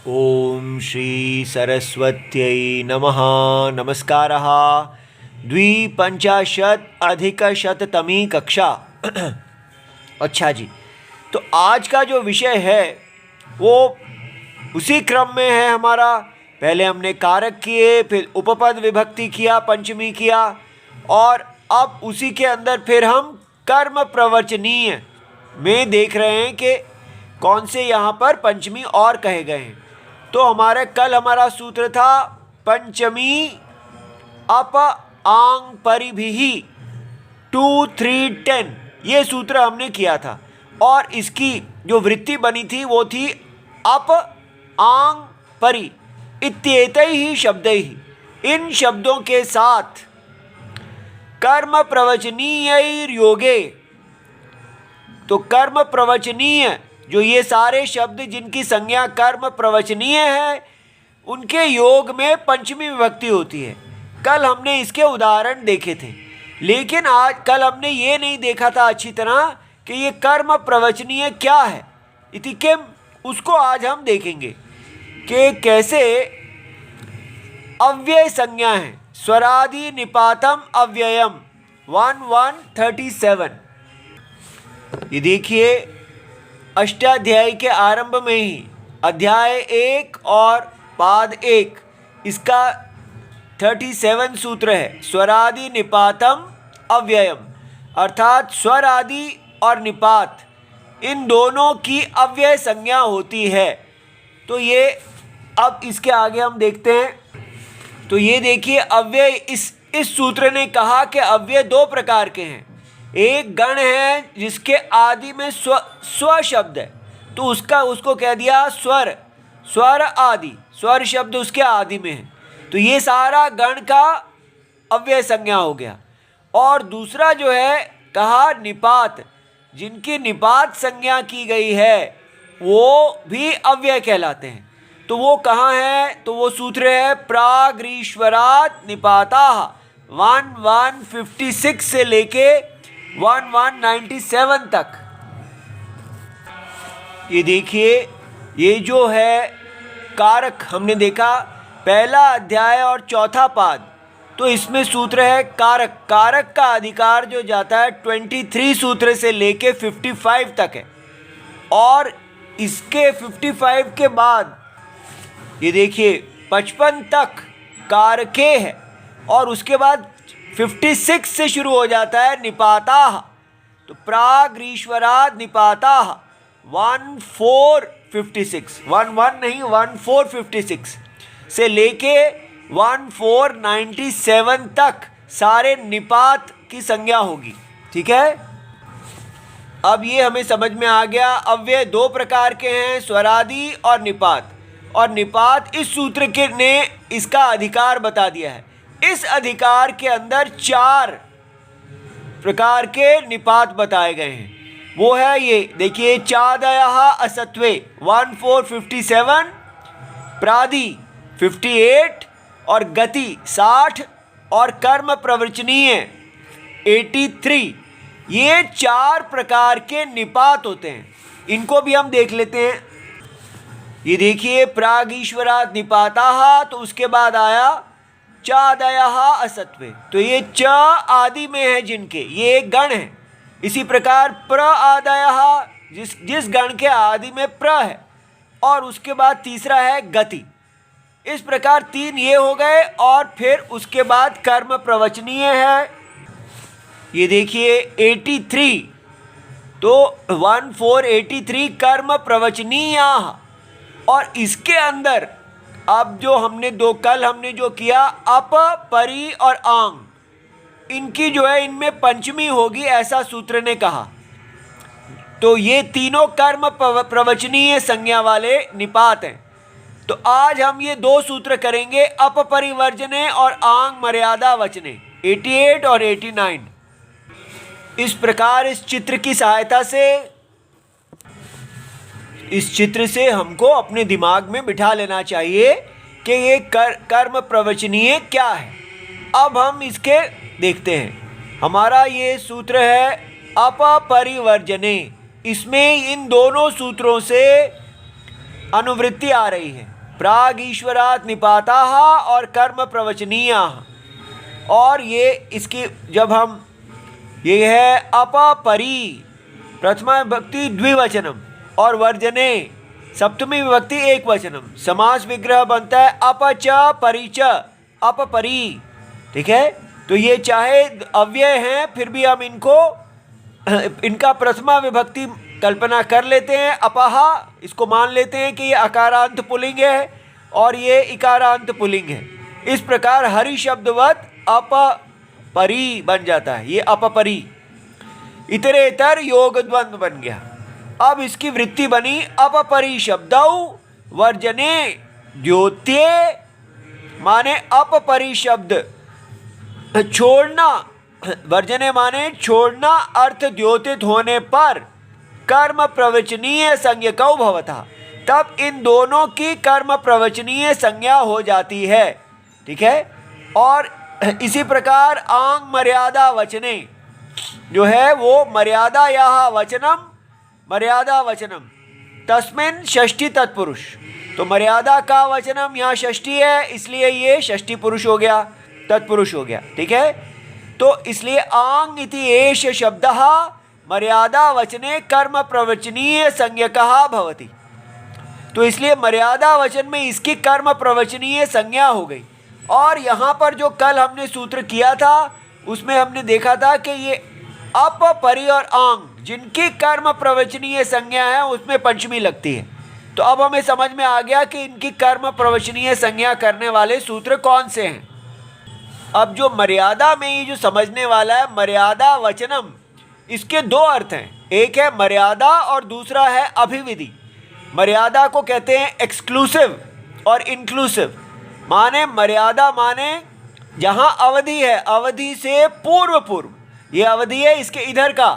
ओम श्री सरस्वत्यै नमः। नमस्कारः। द्विपञ्चाशदधिकशततमी कक्षा। अच्छा जी, तो आज का जो विषय है वो उसी क्रम में है हमारा। पहले हमने कारक किए, फिर उपपद विभक्ति किया, पंचमी किया, और अब उसी के अंदर फिर हम कर्म प्रवचनीय में देख रहे हैं कि कौन से यहाँ पर पंचमी और कहे गए हैं। तो हमारा सूत्र था पंचमी अप आंग परिभिहि 2 3 10, ये सूत्र हमने किया था। और इसकी जो वृत्ति बनी थी वो थी अप आंग परि इत्येतैहि शब्दैहि, इन शब्दों के साथ कर्म प्रवचनीय योगे। तो कर्म प्रवचनीय जो ये सारे शब्द जिनकी संज्ञा कर्म प्रवचनीय है, उनके योग में पंचमी विभक्ति होती है। कल हमने इसके उदाहरण देखे थे, लेकिन कल हमने ये नहीं देखा था अच्छी तरह कि ये कर्म प्रवचनीय क्या है, इति किम, उसको आज हम देखेंगे कि कैसे अव्यय संज्ञा है। स्वरादि निपातम अव्ययम 1137। ये देखिए, अष्टाध्यायी के आरंभ में ही अध्याय 1 और पाद 1, इसका 37 सूत्र है। स्वरादि निपातम अव्ययम, अर्थात स्वर आदि और निपात, इन दोनों की अव्यय संज्ञा होती है। तो ये अब इसके आगे हम देखते हैं। तो ये देखिए, अव्यय इस सूत्र ने कहा कि अव्यय दो प्रकार के हैं। एक गण है जिसके आदि में स्व शब्द है, तो उसको कह दिया स्वर आदि, स्वर शब्द उसके आदि में है, तो ये सारा गण का अव्यय संज्ञा हो गया। और दूसरा जो है कहा निपात, जिनकी निपात संज्ञा की गई है वो भी अव्यय कहलाते हैं। तो वो कहाँ है, तो वो सूत्र है प्राग्रीश्वरात् निपाताः 1156 से लेके 1197 तक। ये देखिए, ये जो है कारक हमने देखा, पहला अध्याय और चौथा पाद, तो इसमें सूत्र है कारक। कारक का अधिकार जो जाता है 23 सूत्र से लेके 55 तक है, और इसके 55 के बाद ये देखिए 55 तक कारके है, और उसके बाद 56 से शुरू हो जाता है निपाताः। तो प्राग्रीश्वरात् निपाताः 1456, 11 नहीं 1456 से लेके 1497 तक सारे निपात की संज्ञा होगी। ठीक है, अब ये हमें समझ में आ गया। अव्यय दो प्रकार के हैं, स्वरादि और निपात। और निपात इस सूत्र के ने इसका अधिकार बता दिया है। इस अधिकार के अंदर 4 प्रकार के निपात बताए गए हैं। वो है, ये देखिए, चादयः असत्वे 1457, प्रादि 58, और गति 60, और कर्म प्रवचनीय 83। ये 4 प्रकार के निपात होते हैं। इनको भी हम देख लेते हैं। ये देखिए, प्रागीश्वरात् निपाताः, तो उसके बाद आया चादयः असत्वे, तो ये च आदि में है जिनके, ये एक गण है। इसी प्रकार प्र आदयः, जिस गण के आदि में प्र है, और उसके बाद तीसरा है गति। इस प्रकार 3 ये हो गए, और फिर उसके बाद कर्म प्रवचनीय है। ये देखिए 83, तो 1483 कर्म प्रवचनीयाः। और इसके अंदर अब जो हमने कल हमने जो किया, अप परि और आंग, इनकी जो है इनमें पंचमी होगी, ऐसा सूत्र ने कहा। तो ये तीनों कर्म प्रवचनीय संज्ञा वाले निपात हैं। तो आज हम ये 2 सूत्र करेंगे, अप परिवर्जने और आंग मर्यादा वचने 88 और 89। इस प्रकार इस चित्र की सहायता से, इस चित्र से हमको अपने दिमाग में बिठा लेना चाहिए कि ये कर्म प्रवचनीय क्या है। अब हम इसके देखते हैं। हमारा ये सूत्र है अपरिवर्जने, इसमें इन दोनों सूत्रों से अनुवृत्ति आ रही है। प्राग ईश्वरात् निपाताः और कर्म प्रवचनीयाः। और ये इसकी जब हम ये है अपपरी, प्रथमा विभक्ति द्विवचनम और वर्जने सप्तमी विभक्ति एक वचनम, समास विग्रह बनता है अपच परिच, अपपरी। ठीक है, तो ये चाहे अव्यय हैं फिर भी हम इनका प्रथमा विभक्ति कल्पना कर लेते हैं, अपहा, इसको मान लेते हैं कि ये अकारांत पुल्लिंग है और ये इकारांत पुल्लिंग है। इस प्रकार हरि शब्दवत अपपरी बन जाता है, ये अपपरी। इतरेतर योग द्वंद्व बन गया। अब इसकी वृत्ति बनी अपपरी शब्दौ वर्जने द्योत्ये, माने अपपरी शब्द छोड़ना, वर्जने माने छोड़ना, अर्थ द्योतित होने पर कर्म प्रवचनीय संज्ञकौ भवतः, तब इन दोनों की कर्म प्रवचनीय संज्ञा हो जाती है। ठीक है, और इसी प्रकार आंग मर्यादा वचने जो है वो मर्यादा या मर्यादा वचनम तस्मिन् षष्ठी तत्पुरुष, तो मर्यादा का वचनम यहाँ षष्ठी है इसलिए ये षष्ठी पुरुष हो गया, तत्पुरुष हो गया। ठीक है, तो इसलिए आंग इति एष शब्दः मर्यादा वचने कर्म प्रवचनीय संज्ञकः भवति। तो इसलिए मर्यादा वचन में इसकी कर्म प्रवचनीय संज्ञा हो गई। और यहाँ पर जो कल हमने सूत्र किया था उसमें हमने देखा था कि ये अप परि और आंग जिनकी कर्म प्रवचनीय संज्ञा है उसमें पंचमी लगती है। तो अब हमें समझ में आ गया कि इनकी कर्म प्रवचनीय संज्ञा करने वाले सूत्र कौन से हैं। अब जो मर्यादा में ये जो समझने वाला है मर्यादा वचनम, इसके दो अर्थ हैं, एक है मर्यादा और दूसरा है अभिविधि। मर्यादा को कहते हैं एक्सक्लूसिव और इंक्लूसिव। माने मर्यादा माने जहाँ अवधि है, अवधि से पूर्व, ये अवधि है इसके इधर का,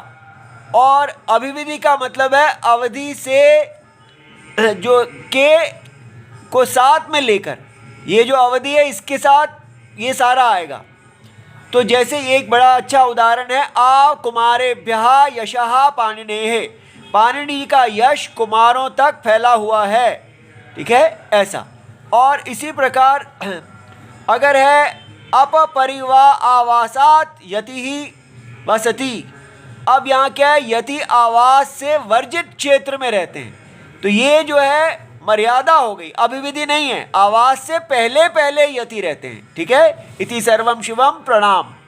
और अभिविधि का मतलब है अवधि से जो के को साथ में लेकर, ये जो अवधि है इसके साथ ये सारा आएगा। तो जैसे एक बड़ा अच्छा उदाहरण है आ कुमारेभ्यः यशः पाणिनेः, पाणिनि का यश कुमारों तक फैला हुआ है। ठीक है, ऐसा। और इसी प्रकार अगर है अपरिवा आवासात यति ही वसति, अब यहाँ क्या है, यति आवास से वर्जित क्षेत्र में रहते हैं, तो ये जो है मर्यादा हो गई, अभिविधि नहीं है, आवास से पहले यति रहते हैं। ठीक है, इति सर्वम शिवम प्रणाम।